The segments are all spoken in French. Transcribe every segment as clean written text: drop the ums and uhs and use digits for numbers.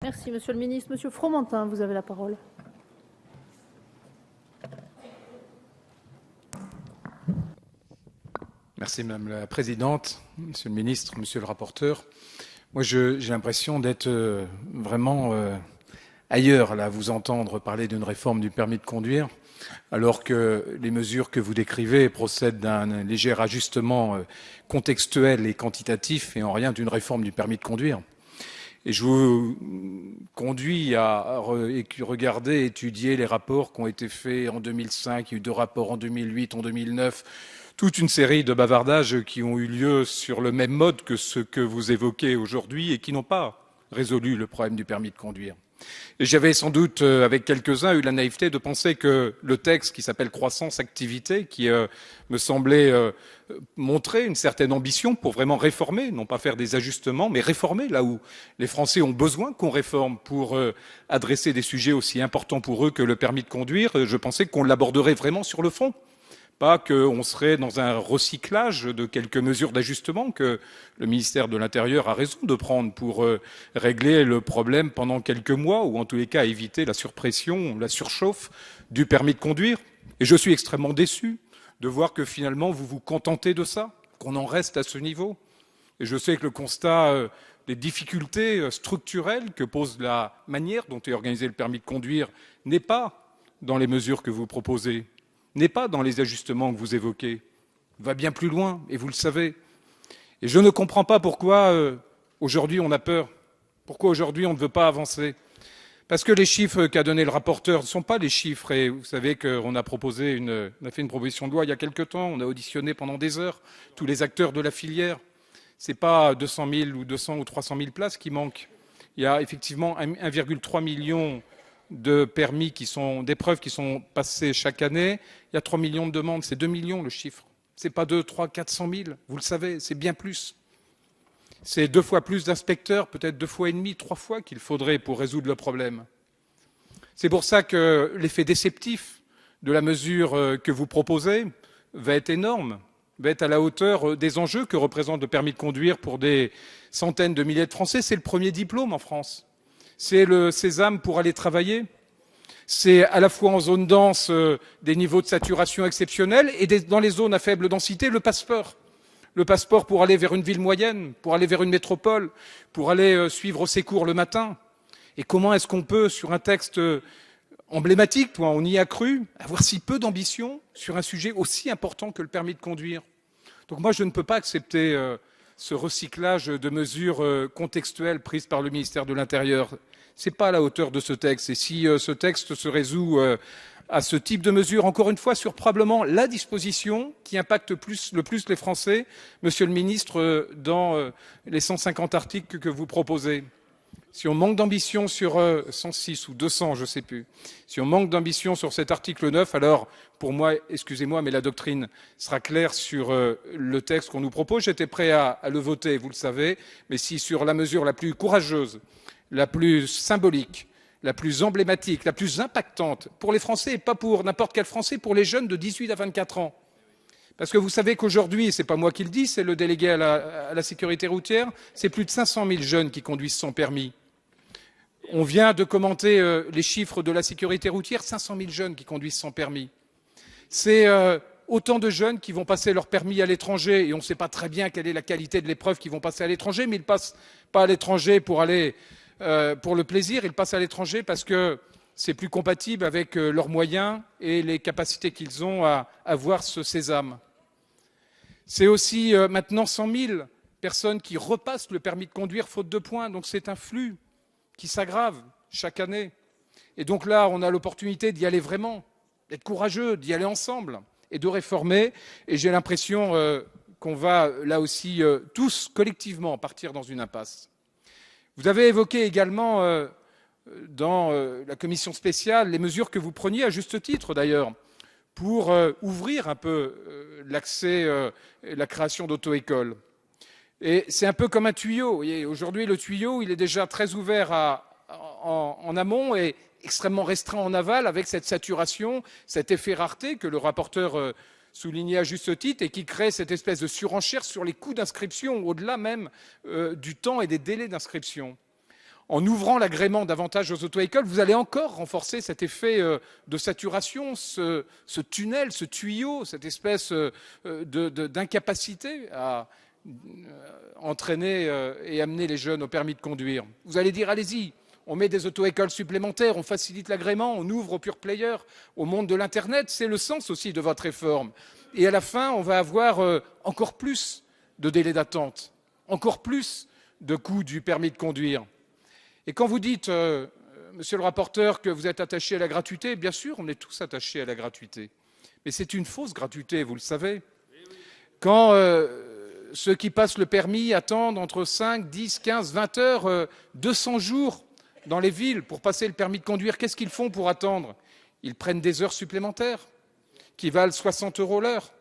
Merci, Monsieur le ministre. Monsieur Fromentin, vous avez la parole. Merci Madame la Présidente, Monsieur le Ministre, Monsieur le rapporteur. Moi, j'ai l'impression d'être vraiment ailleurs, là, à vous entendre parler d'une réforme du permis de conduire, alors que les mesures que vous décrivez procèdent d'un léger ajustement contextuel et quantitatif et en rien d'une réforme du permis de conduire. Et je vous conduis à regarder, étudier les rapports qui ont été faits en 2005, il y a eu 2 rapports en 2008, en 2009, toute une série de bavardages qui ont eu lieu sur le même mode que ce que vous évoquez aujourd'hui et qui n'ont pas résolu le problème du permis de conduire. Et j'avais sans doute, avec quelques-uns, eu la naïveté de penser que le texte qui s'appelle Croissance Activité, qui me semblait montrer une certaine ambition pour vraiment réformer, non pas faire des ajustements, mais réformer là où les Français ont besoin qu'on réforme pour adresser des sujets aussi importants pour eux que le permis de conduire, je pensais qu'on l'aborderait vraiment sur le fond. Pas qu'on serait dans un recyclage de quelques mesures d'ajustement que le ministère de l'Intérieur a raison de prendre pour régler le problème pendant quelques mois ou en tous les cas éviter la surpression, la surchauffe du permis de conduire. Et je suis extrêmement déçu de voir que finalement vous vous contentez de ça, qu'on en reste à ce niveau. Et je sais que le constat des difficultés structurelles que pose la manière dont est organisé le permis de conduire n'est pas dans les mesures que vous proposez, n'est pas dans les ajustements que vous évoquez, va bien plus loin, et vous le savez. Et je ne comprends pas pourquoi aujourd'hui on a peur, pourquoi aujourd'hui on ne veut pas avancer. Parce que les chiffres qu'a donné le rapporteur ne sont pas les chiffres, et vous savez qu'on a fait une proposition de loi il y a quelque temps, on a auditionné pendant des heures tous les acteurs de la filière. Ce n'est pas 200 000 ou 200 ou 300 000 places qui manquent. Il y a effectivement 1,3 million de permis d'épreuves qui sont passées chaque année. Il y a 3 millions de demandes, c'est 2 millions le chiffre. Ce n'est pas 2, 3, 400 000, vous le savez, c'est bien plus. C'est 2 fois plus d'inspecteurs, peut-être 2 fois et demi, 3 fois qu'il faudrait pour résoudre le problème. C'est pour ça que l'effet déceptif de la mesure que vous proposez va être énorme, va être à la hauteur des enjeux que représente le permis de conduire pour des centaines de milliers de Français. C'est le premier diplôme en France. C'est le sésame pour aller travailler. C'est à la fois en zone dense des niveaux de saturation exceptionnels et dans les zones à faible densité, le passeport. Le passeport pour aller vers une ville moyenne, pour aller vers une métropole, pour aller suivre ses cours le matin. Et comment est-ce qu'on peut, sur un texte emblématique, on y a cru, avoir si peu d'ambition sur un sujet aussi important que le permis de conduire? Donc moi, je ne peux pas accepter ce recyclage de mesures contextuelles prises par le ministère de l'Intérieur. Ce n'est pas à la hauteur de ce texte. Et si ce texte se résout à ce type de mesures, encore une fois, sur probablement la disposition qui impacte le plus les Français, Monsieur le Ministre, dans les 150 articles que vous proposez. Si on manque d'ambition sur 106 ou 200, je ne sais plus, si on manque d'ambition sur cet article 9, alors pour moi, excusez-moi, mais la doctrine sera claire sur le texte qu'on nous propose. J'étais prêt à le voter, vous le savez, mais si sur la mesure la plus courageuse, la plus symbolique, la plus emblématique, la plus impactante pour les Français et pas pour n'importe quel Français, pour les jeunes de 18 à 24 ans. Parce que vous savez qu'aujourd'hui, ce n'est pas moi qui le dis, c'est le délégué à la sécurité routière, c'est plus de 500 000 jeunes qui conduisent sans permis. On vient de commenter les chiffres de la sécurité routière, 500 000 jeunes qui conduisent sans permis. C'est autant de jeunes qui vont passer leur permis à l'étranger, et on ne sait pas très bien quelle est la qualité de l'épreuve qu'ils vont passer à l'étranger, mais ils ne passent pas à l'étranger pour aller pour le plaisir, ils passent à l'étranger parce que c'est plus compatible avec leurs moyens et les capacités qu'ils ont à avoir ce sésame. C'est aussi maintenant 100 000 personnes qui repassent le permis de conduire faute de points, donc c'est un flux qui s'aggrave chaque année. Et donc là, on a l'opportunité d'y aller vraiment, d'être courageux, d'y aller ensemble et de réformer. Et j'ai l'impression qu'on va, là aussi, tous collectivement partir dans une impasse. Vous avez évoqué également, dans la commission spéciale, les mesures que vous preniez, à juste titre d'ailleurs, pour ouvrir un peu l'accès, la création d'auto-écoles. Et c'est un peu comme un tuyau. Aujourd'hui, le tuyau, il est déjà très ouvert en amont et extrêmement restreint en aval avec cette saturation, cet effet rareté que le rapporteur soulignait à juste titre et qui crée cette espèce de surenchère sur les coûts d'inscription, au-delà même du temps et des délais d'inscription. en ouvrant l'agrément davantage aux auto-écoles, vous allez encore renforcer cet effet de saturation, ce tunnel, ce tuyau, cette espèce d'incapacité à entraîner et amener les jeunes au permis de conduire. Vous allez dire, allez-y, on met des auto-écoles supplémentaires, on facilite l'agrément, on ouvre aux pure players, au monde de l'Internet. C'est le sens aussi de votre réforme. Et à la fin, on va avoir encore plus de délais d'attente, encore plus de coûts du permis de conduire. Et quand vous dites, monsieur le rapporteur, que vous êtes attaché à la gratuité, bien sûr, on est tous attachés à la gratuité. Mais c'est une fausse gratuité, vous le savez. Quand ceux qui passent le permis attendent entre 5, 10, 15, 20 heures, 200 jours dans les villes pour passer le permis de conduire, qu'est-ce qu'ils font pour attendre? Ils prennent des heures supplémentaires qui valent 60 € l'heure.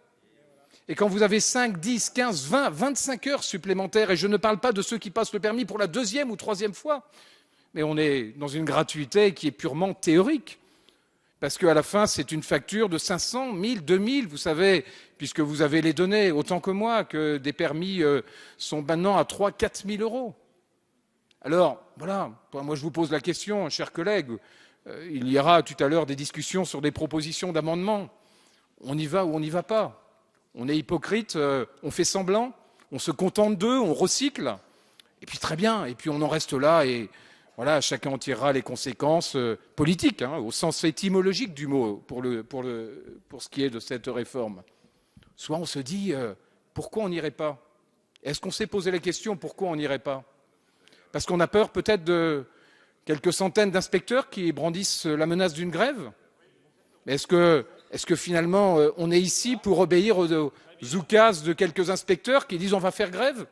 Et quand vous avez 5, 10, 15, 20, 25 heures supplémentaires, et je ne parle pas de ceux qui passent le permis pour la deuxième ou troisième fois, mais on est dans une gratuité qui est purement théorique. Parce qu'à la fin, c'est une facture de 500, 1000, 2000, vous savez, puisque vous avez les données autant que moi, que des permis sont maintenant à 3 000, 4 000 €. Alors, voilà, moi je vous pose la question, chers collègues, il y aura tout à l'heure des discussions sur des propositions d'amendement. On y va ou on n'y va pas? On est hypocrite, on fait semblant, on se contente d'eux, on recycle, et puis très bien, et puis on en reste là, et voilà, chacun en tirera les conséquences politiques, hein, au sens étymologique du mot, pour ce qui est de cette réforme. Soit on se dit, pourquoi on n'irait pas? Est-ce qu'on s'est posé la question, pourquoi on n'irait pas? Parce qu'on a peur peut-être de quelques centaines d'inspecteurs qui brandissent la menace d'une grève? Est-ce que finalement, on est ici pour obéir aux oukases de quelques inspecteurs qui disent on va faire grève?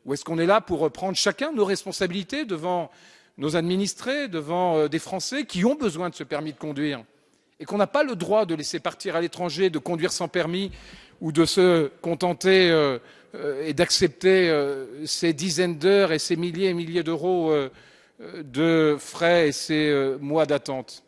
Ou est-ce qu'on est là pour prendre chacun nos responsabilités devant nos administrés, devant des Français qui ont besoin de ce permis de conduire et qu'on n'a pas le droit de laisser partir à l'étranger, de conduire sans permis ou de se contenter et d'accepter ces dizaines d'heures et ces milliers et milliers d'euros de frais et ces mois d'attente?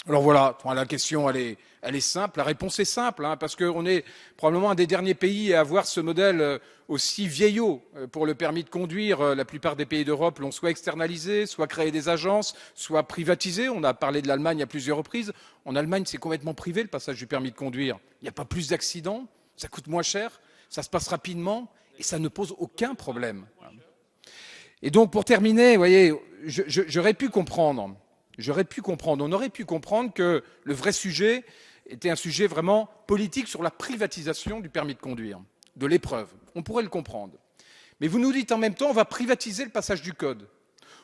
Alors voilà, la question elle est simple, la réponse est simple, hein, parce qu'on est probablement un des derniers pays à avoir ce modèle aussi vieillot pour le permis de conduire. La plupart des pays d'Europe l'ont soit externalisé, soit créé des agences, soit privatisé. On a parlé de l'Allemagne à plusieurs reprises. En Allemagne, c'est complètement privé le passage du permis de conduire. Il n'y a pas plus d'accidents, ça coûte moins cher, ça se passe rapidement et ça ne pose aucun problème. Et donc pour terminer, vous voyez, j'aurais pu comprendre, on aurait pu comprendre que le vrai sujet était un sujet vraiment politique sur la privatisation du permis de conduire, de l'épreuve. On pourrait le comprendre. Mais vous nous dites en même temps, on va privatiser le passage du code.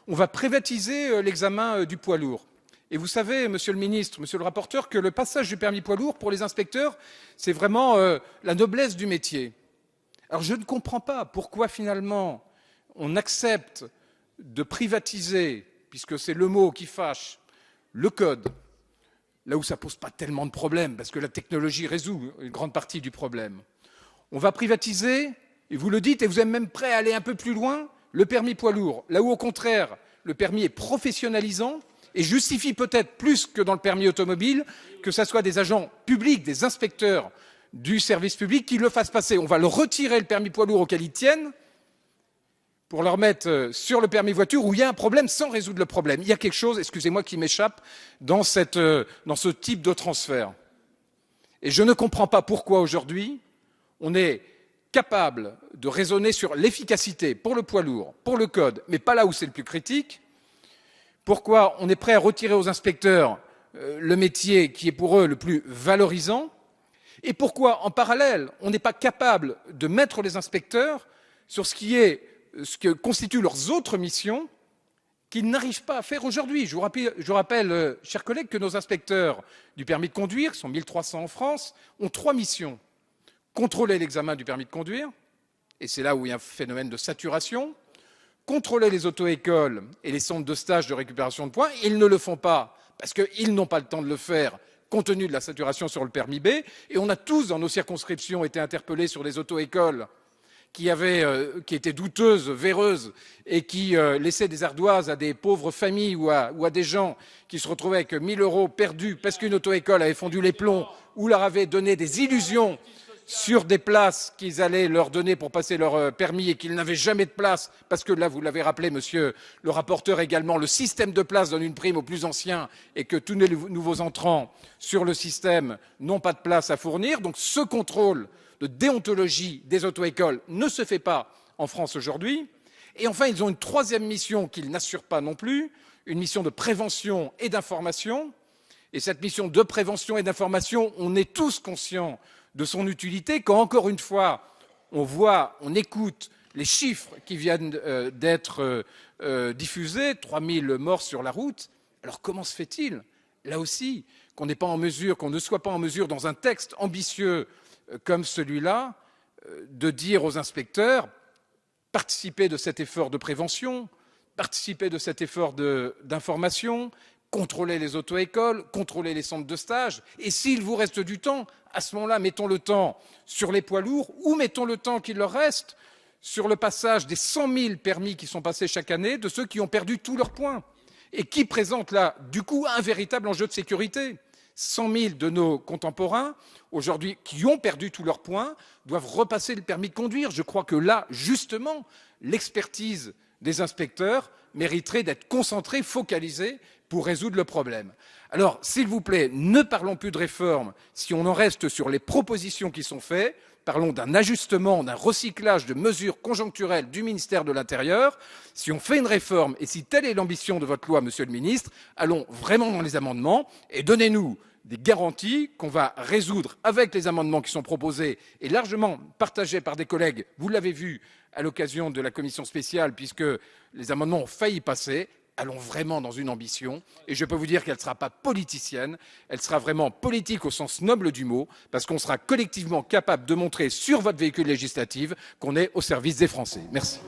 On va privatiser l'examen du poids lourd. Et vous savez, monsieur le ministre, monsieur le rapporteur, que le passage du permis poids lourd pour les inspecteurs, c'est vraiment la noblesse du métier. Alors je ne comprends pas pourquoi finalement on accepte de privatiser, puisque c'est le mot qui fâche, le code, là où ça ne pose pas tellement de problèmes, parce que la technologie résout une grande partie du problème. On va privatiser, et vous le dites, et vous êtes même prêt à aller un peu plus loin, le permis poids lourd, là où au contraire, le permis est professionnalisant et justifie peut-être plus que dans le permis automobile que ce soit des agents publics, des inspecteurs du service public qui le fassent passer. On va leur retirer le permis poids lourd auquel ils tiennent, pour leur mettre sur le permis voiture où il y a un problème sans résoudre le problème. Il y a quelque chose, excusez-moi, qui m'échappe dans ce type de transfert. Et je ne comprends pas pourquoi aujourd'hui on est capable de raisonner sur l'efficacité pour le poids lourd, pour le code, mais pas là où c'est le plus critique. Pourquoi on est prêt à retirer aux inspecteurs le métier qui est pour eux le plus valorisant? Et pourquoi, en parallèle, on n'est pas capable de mettre les inspecteurs sur ce que constituent leurs autres missions qu'ils n'arrivent pas à faire aujourd'hui? Je vous rappelle, chers collègues, que nos inspecteurs du permis de conduire, qui sont 1300 en France, ont 3 missions. Contrôler l'examen du permis de conduire, et c'est là où il y a un phénomène de saturation, contrôler les auto-écoles et les centres de stage de récupération de points. Ils ne le font pas parce qu'ils n'ont pas le temps de le faire compte tenu de la saturation sur le permis B. Et on a tous, dans nos circonscriptions, été interpellés sur des auto-écoles qui étaient douteuses, véreuses, et qui laissaient des ardoises à des pauvres familles ou à des gens qui se retrouvaient avec 1 000 € perdus parce qu'une auto-école avait fondu les plombs ou leur avait donné des illusions sur des places qu'ils allaient leur donner pour passer leur permis et qu'ils n'avaient jamais de place, parce que là, vous l'avez rappelé, monsieur le rapporteur également, le système de place donne une prime aux plus anciens et que tous les nouveaux entrants sur le système n'ont pas de place à fournir. Donc ce contrôle de déontologie des auto-écoles ne se fait pas en France aujourd'hui. Et enfin, ils ont une troisième mission qu'ils n'assurent pas non plus, une mission de prévention et d'information. Et cette mission de prévention et d'information, on est tous conscients de son utilité quand, encore une fois, on écoute les chiffres qui viennent d'être diffusés, 3000 morts sur la route. Alors comment se fait-il, là aussi, qu'on ne soit pas en mesure, dans un texte ambitieux comme celui-là, de dire aux inspecteurs, participez de cet effort de prévention, participez de cet effort d'information, contrôlez les auto-écoles, contrôlez les centres de stage, et s'il vous reste du temps, à ce moment-là, mettons le temps sur les poids lourds ou mettons le temps qu'il leur reste sur le passage des 100 000 permis qui sont passés chaque année de ceux qui ont perdu tous leurs points et qui présentent là, du coup, un véritable enjeu de sécurité. 100 000 de nos contemporains, aujourd'hui, qui ont perdu tous leurs points, doivent repasser le permis de conduire. Je crois que là, justement, l'expertise des inspecteurs mériterait d'être concentrée, focalisée pour résoudre le problème. Alors, s'il vous plaît, ne parlons plus de réforme si on en reste sur les propositions qui sont faites. Parlons d'un ajustement, d'un recyclage de mesures conjoncturelles du ministère de l'Intérieur. Si on fait une réforme, et si telle est l'ambition de votre loi, monsieur le ministre, allons vraiment dans les amendements et donnez-nous des garanties qu'on va résoudre avec les amendements qui sont proposés et largement partagés par des collègues. Vous l'avez vu à l'occasion de la commission spéciale, puisque les amendements ont failli passer. Allons vraiment dans une ambition, et je peux vous dire qu'elle ne sera pas politicienne, elle sera vraiment politique au sens noble du mot, parce qu'on sera collectivement capable de montrer sur votre véhicule législatif qu'on est au service des Français. Merci.